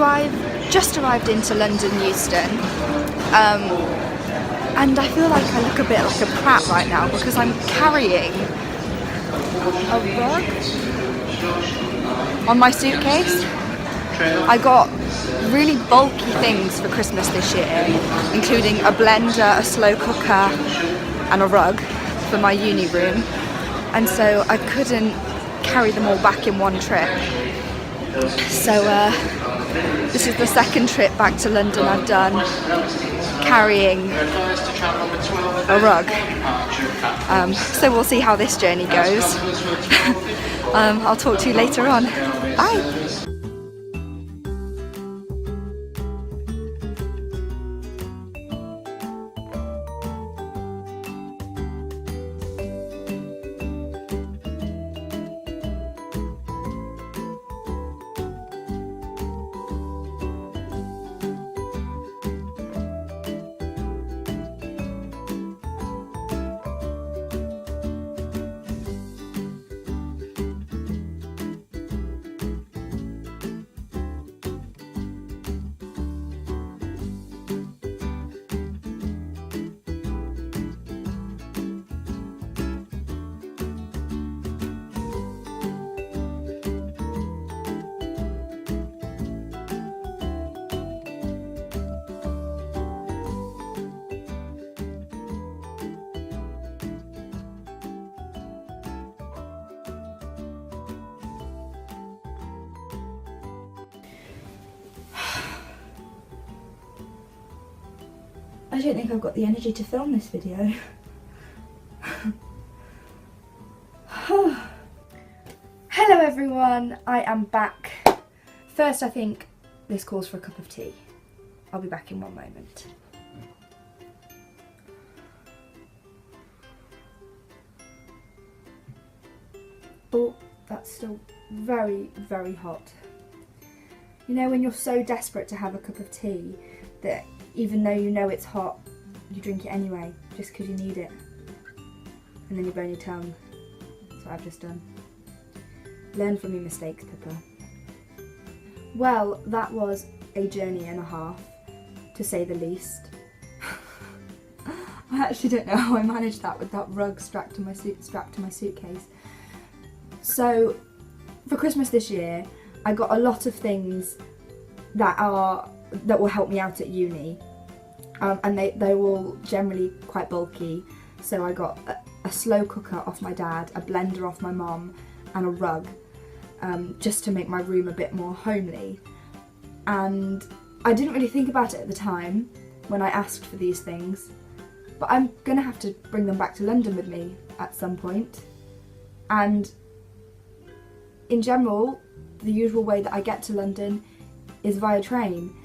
So I've just arrived into London Euston, and I feel like I look a bit like a prat right now because I'm carrying a rug on my suitcase. I got really bulky things for Christmas this year, including a blender, a slow cooker and a rug for my uni room, and so I couldn't carry them all back in one trip. So this is the second trip back to London I've done carrying a rug. So we'll see how this journey goes. I'll talk to you later on. Bye! I don't think I've got the energy to film this video. Hello everyone, I am back. First, I think this calls for a cup of tea. I'll be back in one moment. Oh, that's still very, very hot. You know when you're so desperate to have a cup of tea that even though you know it's hot, you drink it anyway, just because you need it. And then you burn your tongue. That's what I've just done. Learn from your mistakes, Pippa. Well, that was a journey and a half, to say the least. I actually don't know how I managed that with that rug strapped to my suitcase. So, for Christmas this year, I got a lot of things that will help me out at uni, and they're all generally quite bulky. So I got a slow cooker off my dad, a blender off my mom, and a rug, just to make my room a bit more homely. And I didn't really think about it at the time when I asked for these things, but I'm gonna have to bring them back to London with me at some point. And in general, the usual way that I get to London is via train,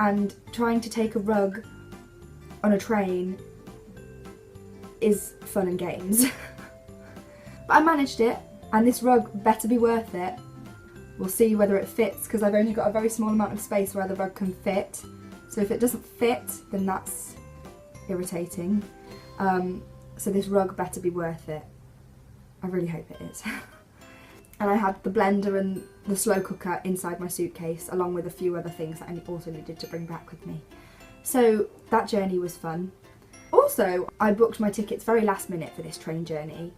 and trying to take a rug on a train is fun and games. But I managed it, and this rug better be worth it. We'll see whether it fits, because I've only got a very small amount of space where the rug can fit. So if it doesn't fit, then that's irritating. So this rug better be worth it. I really hope it is. And I had the blender and the slow cooker inside my suitcase, along with a few other things that I also needed to bring back with me. So that journey was fun. Also, I booked my tickets very last minute for this train journey,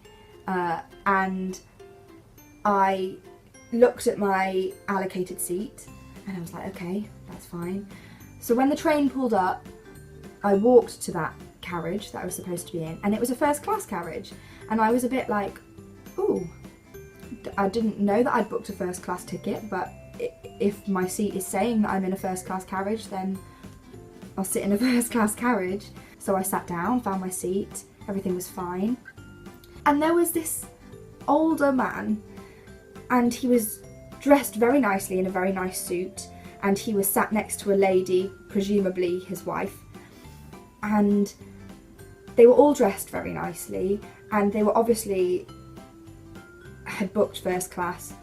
and I looked at my allocated seat and I was like, okay, that's fine. So when the train pulled up, I walked to that carriage that I was supposed to be in, and it was a first class carriage, and I was a bit like, ooh, I didn't know that I'd booked a first class ticket, but if my seat is saying that I'm in a first class carriage, then I'll sit in a first class carriage. So I sat down, found my seat, everything was fine. And there was this older man, and he was dressed very nicely in a very nice suit, and he was sat next to a lady, presumably his wife, and they were all dressed very nicely, and they were obviously had booked first class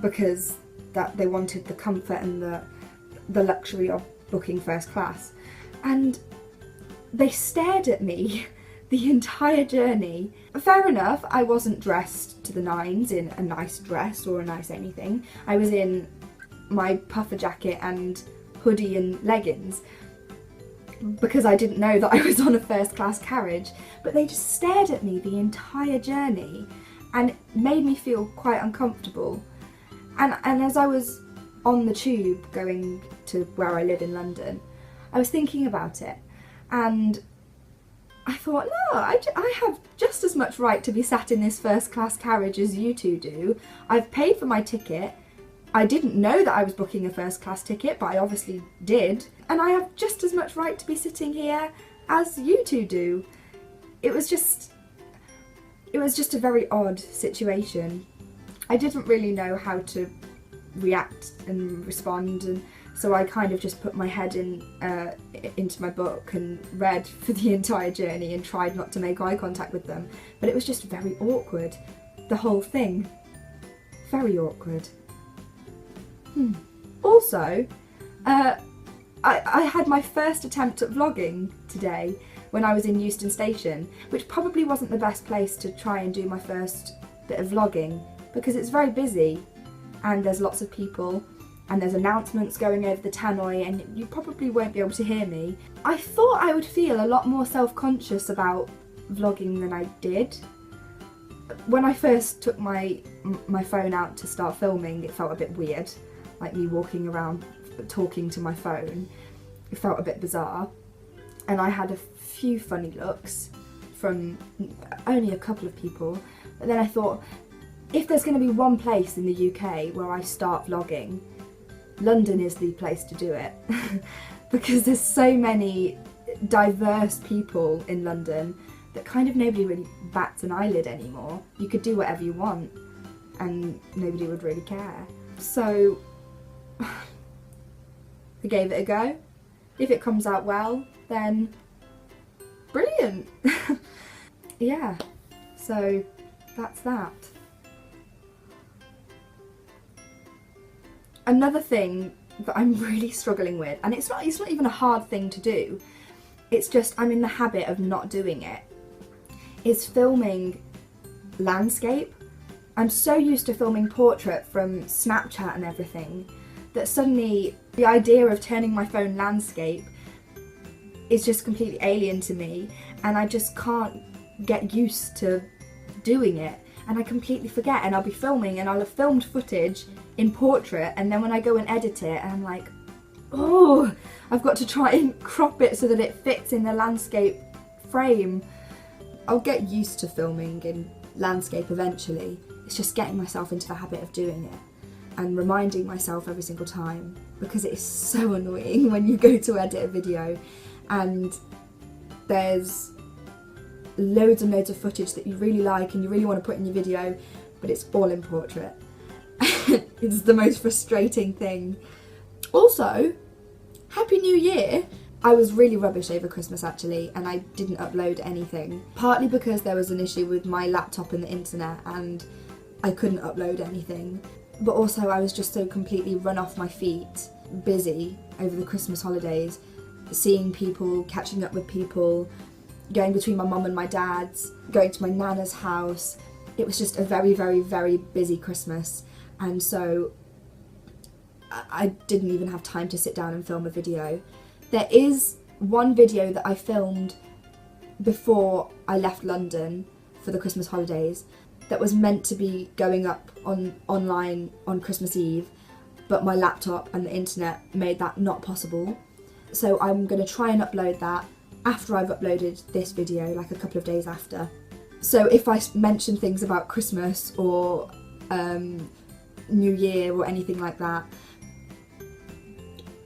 because that they wanted the comfort and the luxury of booking first class. And they stared at me the entire journey. Fair enough, I wasn't dressed to the nines in a nice dress or a nice anything. I was in my puffer jacket and hoodie and leggings because I didn't know that I was on a first class carriage, but they just stared at me the entire journey and it made me feel quite uncomfortable. And as I was on the tube going to where I live in London, I was thinking about it and I thought, no, I have just as much right to be sat in this first class carriage as you two do. I've paid for my ticket. I didn't know that I was booking a first class ticket, but I obviously did. And I have just as much right to be sitting here as you two do. It was just a very odd situation. I didn't really know how to react and respond, and so I kind of just put my head into my book and read for the entire journey and tried not to make eye contact with them. But it was just very awkward, the whole thing. Very awkward. Also, I had my first attempt at vlogging today when I was in Euston Station, which probably wasn't the best place to try and do my first bit of vlogging because it's very busy and there's lots of people and there's announcements going over the tannoy and you probably won't be able to hear me. I thought I would feel a lot more self-conscious about vlogging than I did. When I first took my phone out to start filming, it felt a bit weird, like me walking around talking to my phone. It felt a bit bizarre and I had a few funny looks from only a couple of people, but then I thought, if there's going to be one place in the UK where I start vlogging, London is the place to do it because there's so many diverse people in London that kind of nobody really bats an eyelid anymore. You could do whatever you want and nobody would really care. So I gave it a go. If it comes out well, then brilliant. Yeah, so that's that. Another thing that I'm really struggling with, and it's not even a hard thing to do, it's just I'm in the habit of not doing it, is filming landscape. I'm so used to filming portrait from Snapchat and everything that suddenly the idea of turning my phone landscape is just completely alien to me and I just can't get used to doing it and I completely forget, and I'll be filming and I'll have filmed footage in portrait and then when I go and edit it I'm like, oh, I've got to try and crop it so that it fits in the landscape frame. I'll get used to filming in landscape eventually. It's just getting myself into the habit of doing it and reminding myself every single time, because it is so annoying when you go to edit a video and there's loads and loads of footage that you really like and you really want to put in your video, but it's all in portrait. It's the most frustrating thing. Also, Happy New Year! I was really rubbish over Christmas actually, and I didn't upload anything. Partly because there was an issue with my laptop and the internet and I couldn't upload anything. But also I was just so completely run off my feet, busy over the Christmas holidays, seeing people, catching up with people, going between my mum and my dad's, going to my nana's house. It was just a very, very, very busy Christmas, and so I didn't even have time to sit down and film a video. There is one video that I filmed before I left London for the Christmas holidays that was meant to be going up online on Christmas Eve, but my laptop and the internet made that not possible. So I'm going to try and upload that after I've uploaded this video, like a couple of days after. So if I mention things about Christmas or New Year or anything like that,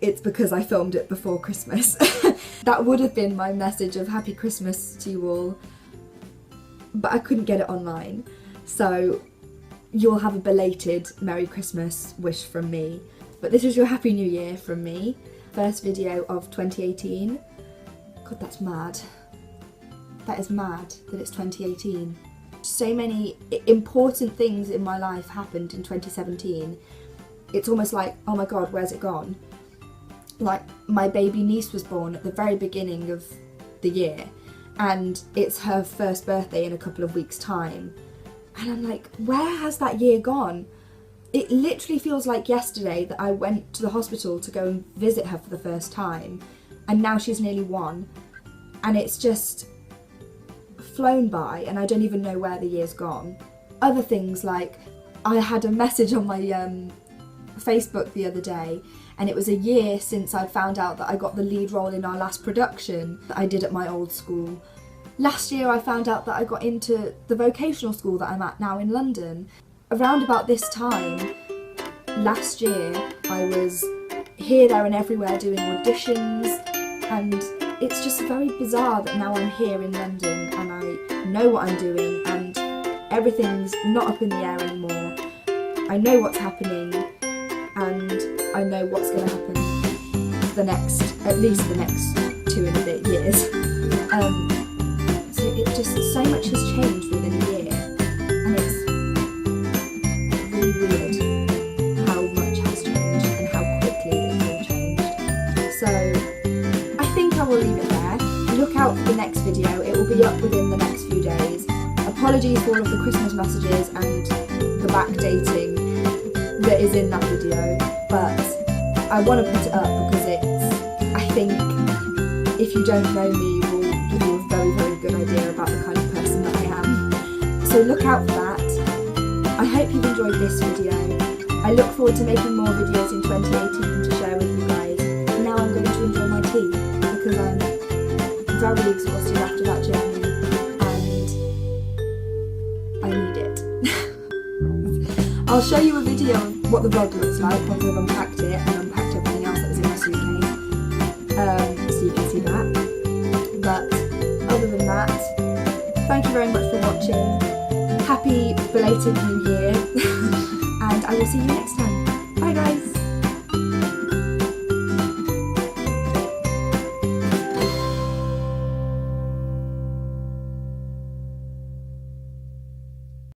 it's because I filmed it before Christmas. That would have been my message of Happy Christmas to you all, but I couldn't get it online. So you'll have a belated Merry Christmas wish from me. But this is your Happy New Year from me. First video of 2018. God, that's mad. That is mad that it's 2018. So many important things in my life happened in 2017. It's almost like, oh my God, where's it gone? Like, my baby niece was born at the very beginning of the year and it's her first birthday in a couple of weeks' time. And I'm like, where has that year gone? it literally feels like yesterday that I went to the hospital to go and visit her for the first time, and now she's nearly 1, and it's just flown by and I don't even know where the year's gone. Other things, like I had a message on my Facebook the other day, and it was a year since I'd found out that I got the lead role in our last production that I did at my old school. Last year I found out that I got into the vocational school that I'm at now in London. Around about this time last year I was here, there and everywhere doing auditions, and it's just very bizarre that now I'm here in London and I know what I'm doing and everything's not up in the air anymore. I know what's happening and I know what's going to happen at least the next 2 and a bit years. So it just, so much has changed within a year, and it's really weird how much has changed and how quickly it's all changed. So I think I will leave it there. Look out for the next video, it will be up within the next few days. Apologies for all of the Christmas messages and the backdating that is in that video, but I want to put it up because I think if you don't know me, it will give you a very, very good idea about the kind of person that I am. So look out for that. I hope you've enjoyed this video. I look forward to making more videos in 2018 to share with you guys. And now I'm going to enjoy my tea because I'm very exhausted after that journey and I need it. I'll show you a video of what the vlog looks like once I've unpacked it and unpacked everything else that was in my suitcase, so you can see that. But other than that, thank you very much for watching. Happy belated New Year, and I will see you next time.